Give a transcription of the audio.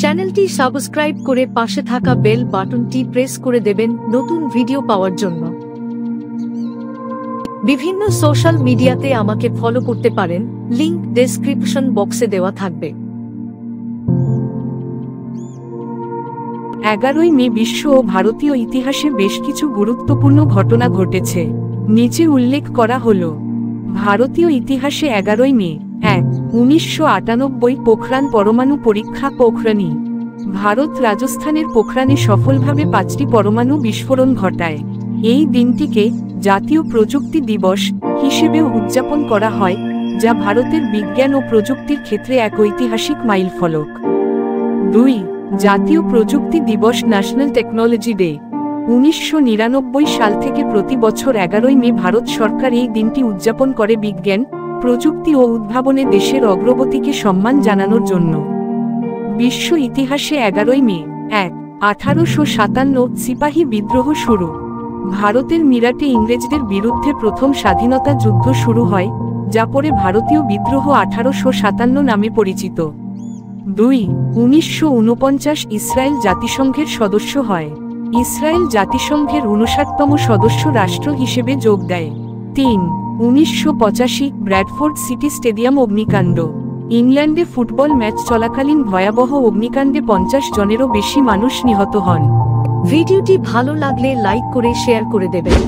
চ্যানেলটি সাবস্ক্রাইব করে পাশে থাকা বেল বাটনটি প্রেস করে দেবেন নতুন ভিডিও পাওয়ার জন্য। বিভিন্ন সোশ্যাল মিডিয়াতে আমাকে ফলো করতে পারেন, লিংক ডেসক্রিপশন বক্সে দেওয়া থাকবে। 11ই মে বিশ্ব ও ভারতীয় ইতিহাসে বেশ কিছু গুরুত্বপূর্ণ ঘটনা ঘটেছে। নিচে উল্লেখ করা হলো। ভারতীয় ইতিহাসে 11ই মে 1998 পোখরান পরমাণু পরীক্ষা। পোখরানি ভারত রাজস্থানের পোখরানে সফলভাবে 5টি পরমাণু বিস্ফোরণ ঘটায়। এই দিনটিকে জাতীয় প্রযুক্তি দিবস হিসেবেও উদযাপন করা হয়, যা ভারতের বিজ্ঞান ও প্রযুক্তির ক্ষেত্রে এক ঐতিহাসিক মাইলফলক। 2. জাতীয় প্রযুক্তি দিবস ন্যাশনাল টেকনোলজি ডে। 1999 সাল থেকে প্রতি বছর 11ই মে ভারত সরকার এই দিনটি উদযাপন করে বিজ্ঞান, প্রযুক্তি ও উদ্ভাবনে দেশের অগ্রগতিকে সম্মান জানানোর জন্য। বিশ্ব ইতিহাসে 11ই মে 1857 সিপাহী বিদ্রোহ শুরু। ভারতের মিরাটে ইংরেজদের বিরুদ্ধে প্রথম স্বাধীনতা যুদ্ধ শুরু হয়, যা পরে ভারতীয় বিদ্রোহ 1857 নামে পরিচিত। 2. 1949 ইসরায়েল জাতিসংঘের সদস্য হয়। ইসরায়েল জাতিসংঘের 59তম সদস্য রাষ্ট্র হিসেবে যোগ দেয়। 3. 1985 ব্র্যাডফোর্ড সিটি স্টেডিয়াম অগ্নিকাণ্ড। ইংল্যান্ডে ফুটবল ম্যাচ চলাকালীন ভয়াবহ অগ্নিকাণ্ডে 50 জনেরও বেশি মানুষ নিহত হন। ভিডিওটি ভালো লাগলে লাইক করে শেয়ার করে দেবেন।